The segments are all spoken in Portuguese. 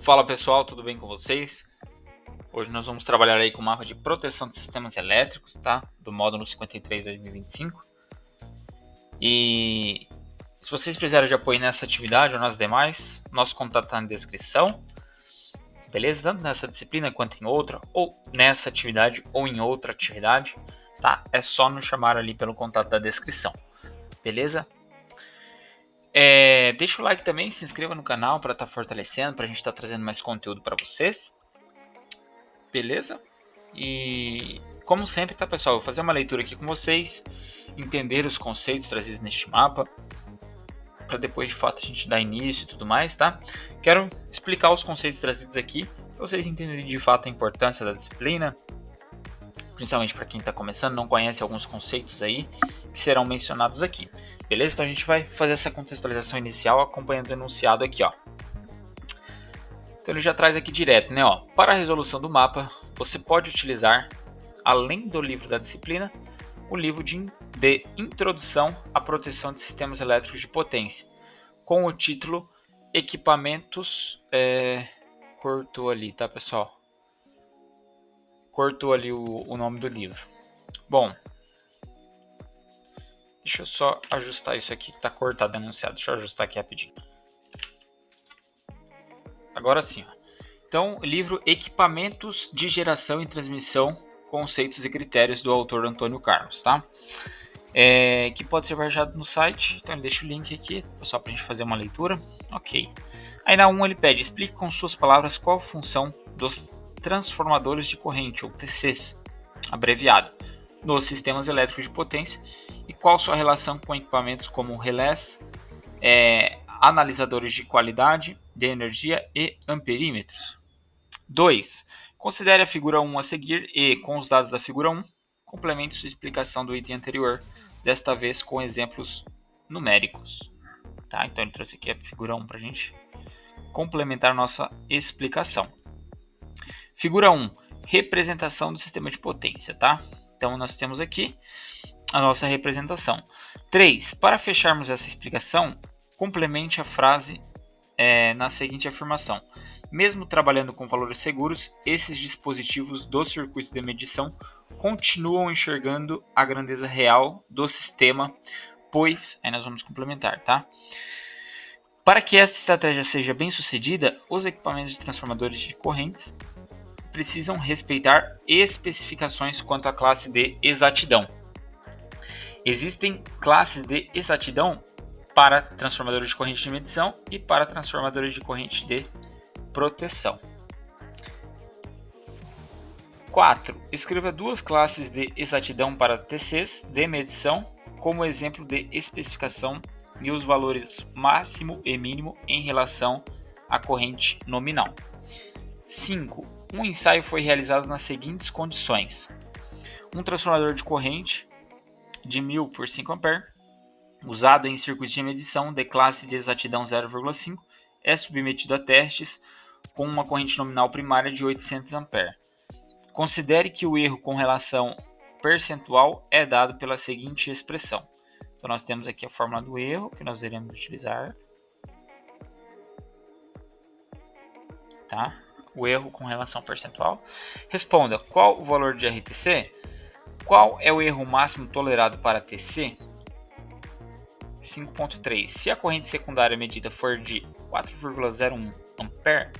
Fala pessoal, tudo bem com vocês? Hoje nós vamos trabalhar aí com o mapa de proteção de sistemas elétricos, tá? Do módulo 53 de 2025. E se vocês precisarem de apoio nessa atividade ou nas demais, nosso contato está na descrição, beleza? Tanto nessa disciplina quanto em outra, ou nessa atividade ou em outra atividade, tá? É só nos chamar ali pelo contato da descrição, beleza? Deixa o like também, se inscreva no canal para estar fortalecendo, para a gente estar trazendo mais conteúdo para vocês, beleza? E como sempre, tá pessoal, eu vou fazer uma leitura aqui com vocês, entender os conceitos trazidos neste mapa, para depois de fato a gente dar início e tudo mais, tá? Quero explicar os conceitos trazidos aqui, para vocês entenderem de fato a importância da disciplina, principalmente para quem está começando, não conhece alguns conceitos aí que serão mencionados aqui, beleza? Então a gente vai fazer essa contextualização inicial acompanhando o enunciado aqui, ó. Então ele já traz aqui direto, né? Ó, para a resolução do mapa, você pode utilizar, além do livro da disciplina, o livro de Introdução à Proteção de Sistemas Elétricos de Potência, com o título Equipamentos... Cortou ali, tá pessoal? Cortou ali o nome do livro. Bom, deixa eu só ajustar isso aqui que está cortado, anunciado. Deixa eu ajustar aqui rapidinho. Agora sim, ó. Então, livro Equipamentos de Geração e Transmissão, Conceitos e Critérios, do autor Antônio Carlos, tá? Que pode ser baixado no site, então ele deixa o link aqui, só para a gente fazer uma leitura. Ok. Aí na 1 ele pede, explique com suas palavras qual a função dos transformadores de corrente, ou TCs, abreviado, nos sistemas elétricos de potência e qual sua relação com equipamentos como relés, analisadores de qualidade de energia e amperímetros. 2. Considere a figura 1 a seguir e, com os dados da figura 1, complemente sua explicação do item anterior, desta vez com exemplos numéricos. Tá? Então ele trouxe aqui a figura 1 para a gente complementar nossa explicação. Figura 1, representação do sistema de potência. Tá? Então nós temos aqui a nossa representação. 3. Para fecharmos essa explicação, complemente a frase na seguinte afirmação. Mesmo trabalhando com valores seguros, esses dispositivos do circuito de medição continuam enxergando a grandeza real do sistema, pois, aí nós vamos complementar, tá? Para que esta estratégia seja bem sucedida, os equipamentos de transformadores de correntes precisam respeitar especificações quanto à classe de exatidão. Existem classes de exatidão para transformadores de corrente de medição e para transformadores de corrente de proteção. 4. Escreva duas classes de exatidão para TCs de medição como exemplo de especificação e os valores máximo e mínimo em relação à corrente nominal. 5. Um ensaio foi realizado nas seguintes condições. Um transformador de corrente de 1000 por 5 A, usado em circuitos de medição de classe de exatidão 0,5, é submetido a testes com uma corrente nominal primária de 800 A. Considere que o erro com relação percentual é dado pela seguinte expressão. Então nós temos aqui a fórmula do erro que nós iremos utilizar. Tá? O erro com relação percentual. Responda, qual o valor de RTC? Qual é o erro máximo tolerado para TC? 5.3. Se a corrente secundária medida for de 4,01 A,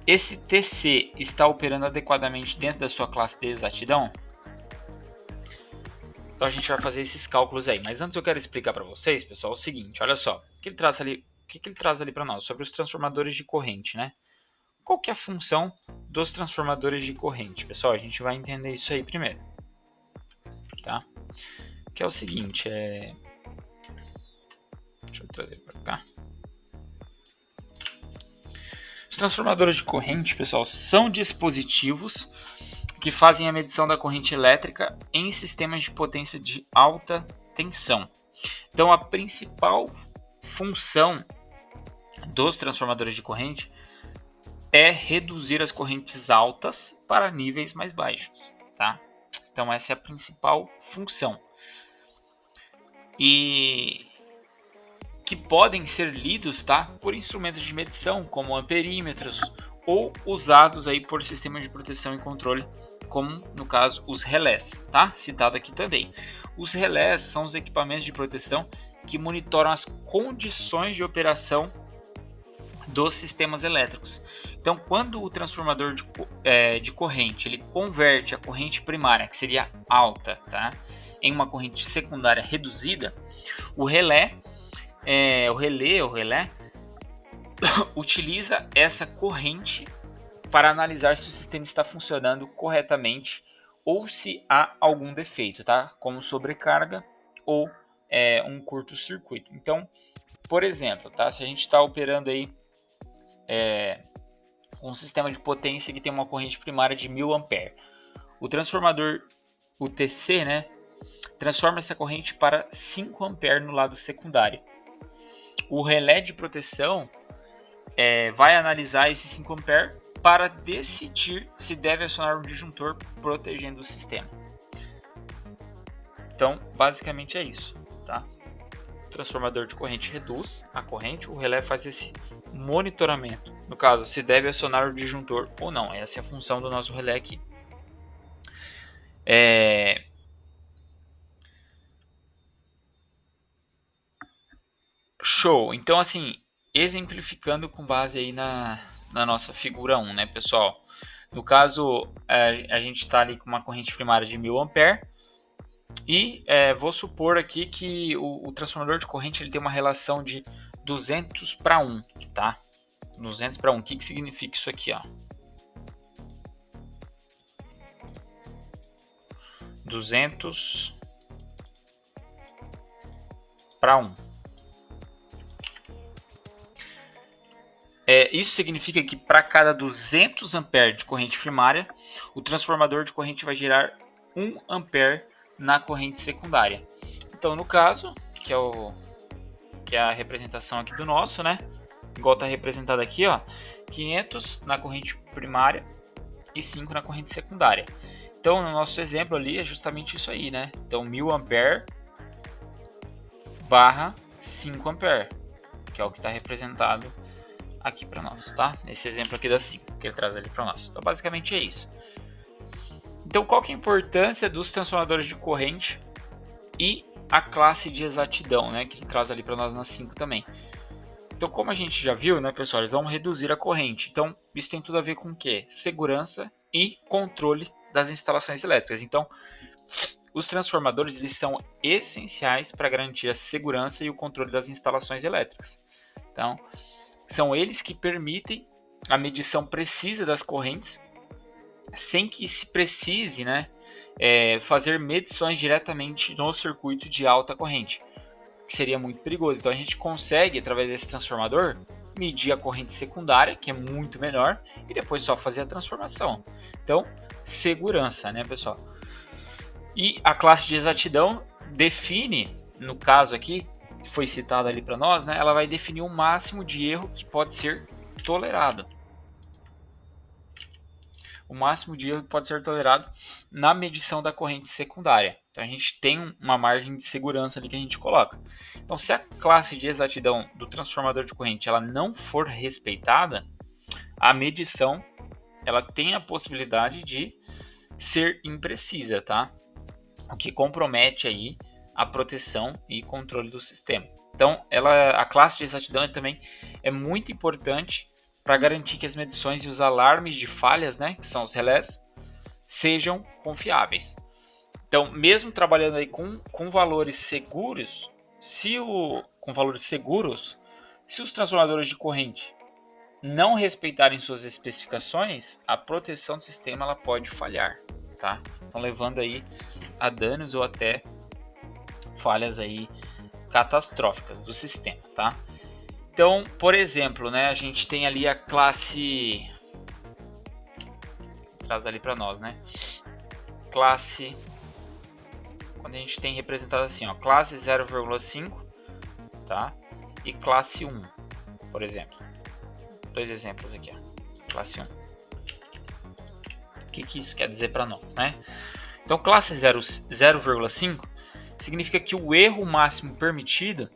esse TC está operando adequadamente dentro da sua classe de exatidão? Então a gente vai fazer esses cálculos aí. Mas antes eu quero explicar para vocês, pessoal, o seguinte. Olha só, o que ele traz ali para nós? Sobre os transformadores de corrente, né? Qual que é a função dos transformadores de corrente? Pessoal, a gente vai entender isso aí primeiro. Tá? Que é o seguinte, deixa eu trazer para cá. Os transformadores de corrente, pessoal, são dispositivos que fazem a medição da corrente elétrica em sistemas de potência de alta tensão. Então, a principal função dos transformadores de corrente é reduzir as correntes altas para níveis mais baixos, tá? Então, essa é a principal função. E que podem ser lidos, tá, por instrumentos de medição, como amperímetros, ou usados aí por sistemas de proteção e controle, como no caso os relés, tá? Citado aqui também. Os relés são os equipamentos de proteção que monitoram as condições de operação dos sistemas elétricos. Então, quando o transformador de corrente ele converte a corrente primária, que seria alta, tá, em uma corrente secundária reduzida, o relé utiliza essa corrente para analisar se o sistema está funcionando corretamente ou se há algum defeito, tá? Como sobrecarga ou um curto-circuito. Então, por exemplo, tá? Se a gente está operando aí um sistema de potência que tem uma corrente primária de 1000 A, o transformador UTC, né, transforma essa corrente para 5 A no lado secundário. O relé de proteção vai analisar esses 5 A para decidir se deve acionar um disjuntor protegendo o sistema. Então, basicamente é isso, tá? O transformador de corrente reduz a corrente, o relé faz esse monitoramento. No caso, se deve acionar o disjuntor ou não. Essa é a função do nosso relé aqui. Show! Então, assim, exemplificando com base aí na nossa figura 1, né, pessoal? No caso, a gente está ali com uma corrente primária de 1000 A e vou supor aqui que o transformador de corrente ele tem uma relação de 200:1, tá? 200:1. O que significa isso aqui, ó? 200:1. Isso significa que para cada 200 A de corrente primária, o transformador de corrente vai gerar 1 A na corrente secundária. Então, no caso, que é a representação aqui do nosso, né? Igual está representado aqui, ó, 500 na corrente primária e 5 na corrente secundária. Então, no nosso exemplo ali é justamente isso aí, né? Então, 1000 A barra 5 A, que é o que está representado aqui para nós, tá? Nesse exemplo aqui da 5 que ele traz ali para nós. Então, basicamente é isso. Então, qual que é a importância dos transformadores de corrente e a classe de exatidão, né? Que ele traz ali para nós na 5 também. Então, como a gente já viu, né, pessoal, eles vão reduzir a corrente. Então, isso tem tudo a ver com o quê? Segurança e controle das instalações elétricas. Então, os transformadores eles são essenciais para garantir a segurança e o controle das instalações elétricas. Então, são eles que permitem a medição precisa das correntes, sem que se precise, né, fazer medições diretamente no circuito de alta corrente, que seria muito perigoso. Então a gente consegue, através desse transformador, medir a corrente secundária, que é muito menor, e depois só fazer a transformação. Então, segurança, né, pessoal? E a classe de exatidão define, no caso aqui, foi citado ali para nós, né, ela vai definir o máximo de erro que pode ser tolerado. O máximo de erro que pode ser tolerado na medição da corrente secundária. Então a gente tem uma margem de segurança ali que a gente coloca. Então, se a classe de exatidão do transformador de corrente ela não for respeitada, a medição ela tem a possibilidade de ser imprecisa, tá? O que compromete aí a proteção e controle do sistema. Então, a classe de exatidão também é muito importante para garantir que as medições e os alarmes de falhas, né, que são os relés, sejam confiáveis. Então, mesmo trabalhando aí com valores seguros, se os transformadores de corrente não respeitarem suas especificações, a proteção do sistema ela pode falhar, tá? Então, levando aí a danos ou até falhas aí catastróficas do sistema, tá? Então, por exemplo, né, a gente tem ali a classe, traz ali para nós, né? Classe, quando a gente tem representado assim, ó, classe 0,5, tá? E classe 1, por exemplo. Dois exemplos aqui, ó. Classe 1. O que isso quer dizer para nós, né? Então, classe 0,5 significa que o erro máximo permitido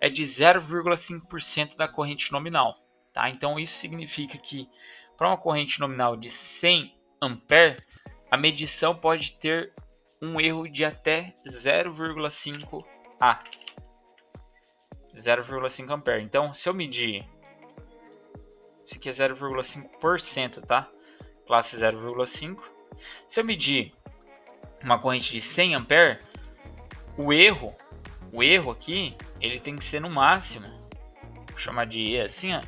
é de 0,5% da corrente nominal. Tá? Então isso significa que para uma corrente nominal de 100 ampere, a medição pode ter um erro de até 0,5 A. 0,5 ampere. Então, se eu medir, isso aqui é 0,5%, tá? Classe 0,5. Se eu medir uma corrente de 100 ampere, o erro aqui, ele tem que ser no máximo, vou chamar de E assim, ó,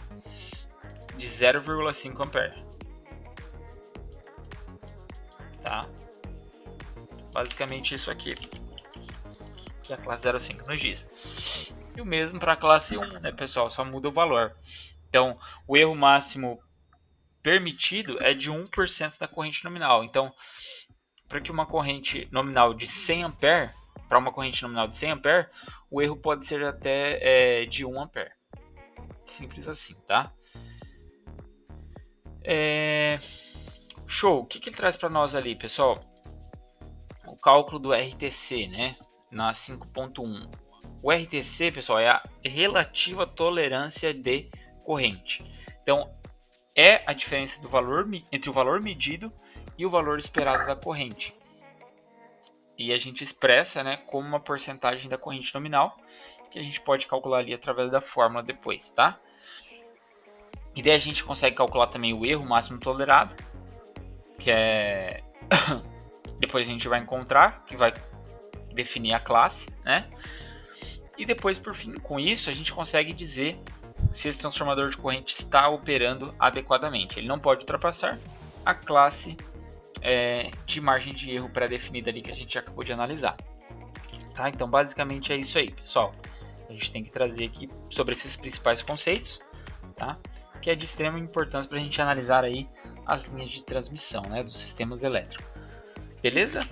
de 0,5 ampere. Tá? Basicamente isso aqui, que a classe 0,5 nos diz. E o mesmo para a classe 1, né, pessoal? Só muda o valor. Então, o erro máximo permitido é de 1% da corrente nominal. Então, para que uma corrente nominal de 100 ampere, para uma corrente nominal de 100 ampere, o erro pode ser até de 1 ampere. Simples assim, tá? Show. O que ele traz para nós ali, pessoal? O cálculo do RTC, né? Na 5.1. O RTC, pessoal, é a relativa tolerância de corrente. Então, é a diferença do valor entre o valor medido e o valor esperado da corrente. E a gente expressa, né, como uma porcentagem da corrente nominal, que a gente pode calcular ali através da fórmula depois, tá? E daí a gente consegue calcular também o erro máximo tolerado, que é... depois a gente vai encontrar, que vai definir a classe, né? E depois, por fim, com isso, a gente consegue dizer se esse transformador de corrente está operando adequadamente. Ele não pode ultrapassar a classe de margem de erro pré-definida ali que a gente acabou de analisar. Tá? Então, basicamente é isso aí, pessoal. A gente tem que trazer aqui sobre esses principais conceitos, tá? Que é de extrema importância para a gente analisar aí as linhas de transmissão, né, dos sistemas elétricos. Beleza?